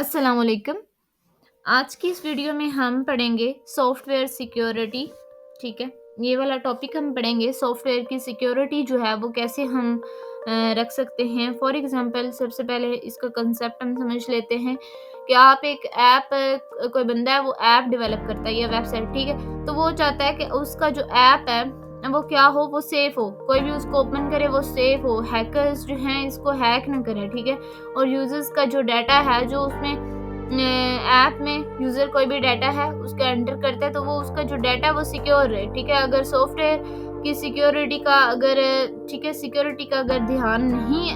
अस्सलाम वालेकुम। आज की इस वीडियो में हम पढ़ेंगे सॉफ्टवेयर सिक्योरिटी। ठीक है, ये वाला टॉपिक हम पढ़ेंगे। सॉफ्टवेयर की सिक्योरिटी जो है वो कैसे हम रख सकते हैं। फॉर एग्जांपल सबसे पहले इसका कंसेप्ट हम समझ लेते हैं कि आप एक ऐप, कोई बंदा है वो ऐप डेवलप करता है या वेबसाइट, ठीक है, तो वो चाहता है कि उसका जो ऐप है वो क्या हो, वो सेफ हो, कोई भी उसको ओपन करे वो सेफ हो, हैकर्स जो हैं इसको हैक ना करें, ठीक है। और यूजर्स का जो डाटा है, जो उसमें ऐप में यूज़र कोई भी डाटा है उसका एंटर करता है, तो वो उसका जो डाटा है वो सिक्योर रहे, ठीक है। अगर सॉफ्टवेयर की सिक्योरिटी का अगर ठीक है, सिक्योरिटी का अगर ध्यान नहीं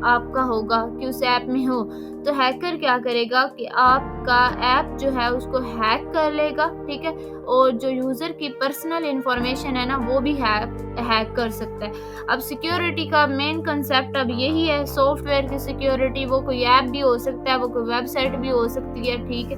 आपका होगा कि उस ऐप में हो, तो हैकर क्या करेगा कि आपका ऐप जो है उसको हैक कर लेगा, ठीक है। और जो यूज़र की पर्सनल इन्फॉर्मेशन है ना, वो भी हैक कर सकता है। अब सिक्योरिटी का मेन कंसेप्ट अब यही है, सॉफ्टवेयर की सिक्योरिटी। वो कोई ऐप भी हो सकता है, वो कोई वेबसाइट भी हो सकती है, ठीक है।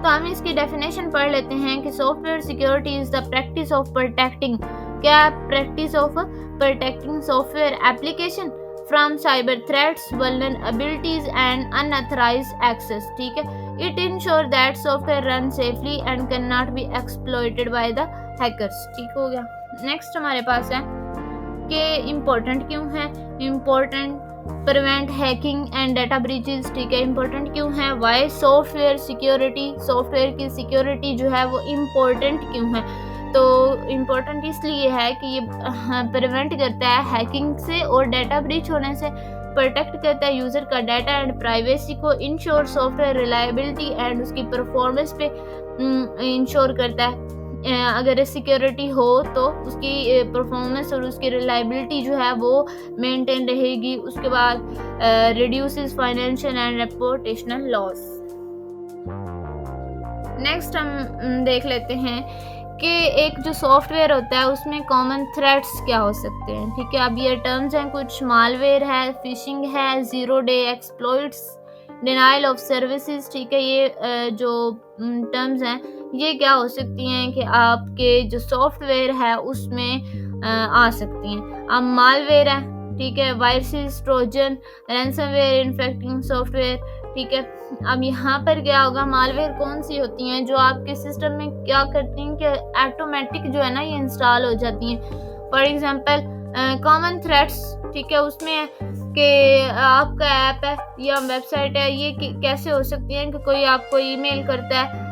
तो हम इसकी डेफिनेशन पढ़ लेते हैं कि software security is the practice of protecting, क्या practice of protecting software application from cyber threats, vulnerabilities and unauthorized access, ठीक है। It ensure that software run safely and can not be exploited by the hackers, ठीक हो गया। Next हमारे पास है कि important क्यों है। Important prevent hacking and data breaches, ठीक है। इम्पोर्टेंट क्यों है, वाई सॉफ्टवेयर सिक्योरिटी, सॉफ्टवेयर की सिक्योरिटी जो है वो इम्पोर्टेंट क्यों है। तो इम्पोर्टेंट इसलिए है कि ये प्रिवेंट करता है हैकिंग से और डाटा ब्रीच होने से, प्रोटेक्ट करता है यूज़र का डाटा एंड प्राइवेसी को, इंश्योर सॉफ्टवेयर रिलायबिलिटी एंड उसकी परफॉर्मेंस पे इंश्योर करता है। अगर सिक्योरिटी हो तो उसकी परफॉर्मेंस और उसकी रिलायबिलिटी जो है वो मेंटेन रहेगी। उसके बाद reduces financial and reputational loss. Next हम देख लेते हैं कि एक जो सॉफ्टवेयर होता है उसमें कॉमन थ्रेट्स क्या हो सकते हैं, ठीक है। अब ये टर्म्स हैं, कुछ मालवेयर है, फिशिंग है, zero day exploits, denial of services, ठीक है। ये जो टर्म्स हैं ये क्या हो सकती हैं कि आपके जो सॉफ्टवेयर है उसमें आ सकती हैं। अब मालवेयर है, ठीक है, viruses, Trojan, ransomware, infecting software, ठीक है। अब यहाँ पर क्या होगा, मालवेयर कौन सी होती हैं जो आपके सिस्टम में क्या करती हैं कि ऑटोमेटिक जो है ना ये इंस्टॉल हो जाती हैं। फॉर एग्जांपल कॉमन थ्रेट्स, ठीक है, उसमें कि आपका ऐप है या वेबसाइट है, ये कैसे हो सकती हैं कि कोई आपको ईमेल करता है,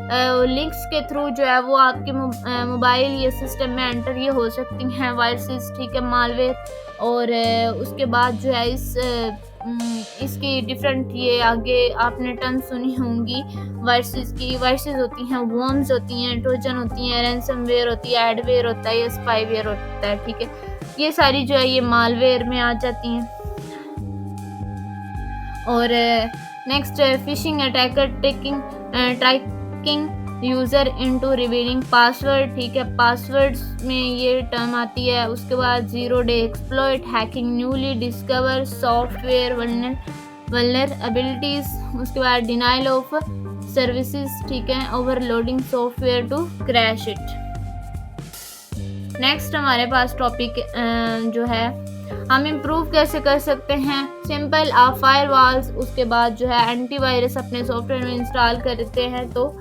लिंक्स के थ्रू जो है वो आपके मोबाइल या सिस्टम में एंटर ये हो सकती हैं वायरसेस, ठीक है, मालवेयर। और उसके बाद जो है इसकी डिफरेंट, ये आगे आपने टर्म सुनी होंगी वायरसेस की। वायरसेस होती हैं, वर्म्स होती हैं, ट्रोजन होती हैं, रैंसमवेयर होती है, एडवेयर होता है या स्पाईवेयर होता है, ठीक है। ये सारी जो है ये मालवेयर में आ जाती हैं। और next phishing attacker tracking user into revealing password, ठीक है, पासवर्ड्स में ये टर्म आती है। उसके बाद zero day exploit, hacking newly discover software vulnerabilities. उसके बाद डिनाइल ऑफ सर्विसेज, ठीक है, overloading software to crash it. Next हमारे पास टॉपिक जो है हम इम्प्रूव कैसे कर सकते हैं। सिंपल, आप फायरवॉल्स, उसके बाद जो है एंटीवायरस अपने सॉफ्टवेयर में इंस्टॉल करते हैं तो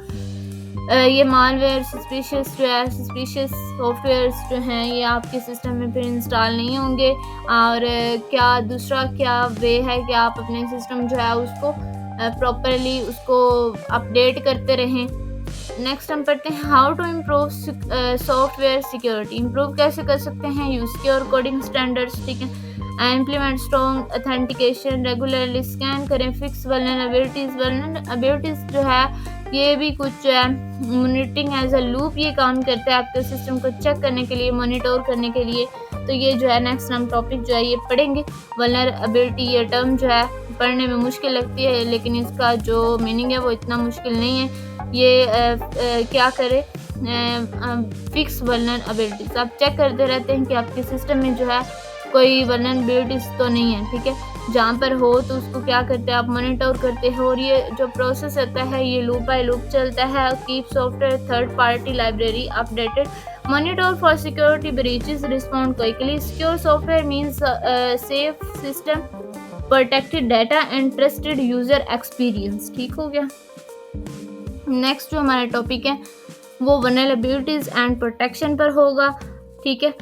ये मालवेयर, सस्पिशियस सॉफ्टवेयर्स जो हैं ये आपके सिस्टम में फिर इंस्टॉल नहीं होंगे। और दूसरा क्या वे है कि आप अपने सिस्टम जो है उसको प्रॉपरली उसको अपडेट करते रहें। नेक्स्ट हम पढ़ते हैं how to improve software security. Improve कैसे कर सकते हैं, यूज सिक्योर कोडिंग स्टैंडर्ड्स, ठीक है, implement strong authentication, regularly scan करें, फिक्स वल्नरेबिलिटीज जो है ये भी कुछ जो है मॉनिटरिंग एज अ लूप ये काम करता है आपके सिस्टम को चेक करने के लिए, मॉनिटर करने के लिए। तो ये जो है नेक्स्ट हम टॉपिक जो है ये पढ़ेंगे। वल्नरेबिलिटी ये टर्म जो है पढ़ने में मुश्किल लगती है लेकिन इसका जो मीनिंग है वो इतना मुश्किल नहीं है। ये क्या करे, फिक्स वल्नरेबिलिटीज, आप चेक करते रहते हैं कि आपके सिस्टम में जो है कोई वल्नरेबिलिटीज तो नहीं है, ठीक है। जहाँ पर हो तो उसको क्या करते हैं आप मॉनिटर करते हैं। और ये जो प्रोसेस होता है ये लूप बाय लूप चलता है। Keep software third party library updated, monitor for security breaches, respond quickly. Secure software means safe system protected data and trusted user experience. ठीक हो गया। नेक्स्ट जो हमारा टॉपिक है वो वल्नरेबिलिटीज़ एंड प्रोटेक्शन पर होगा। ठीक है,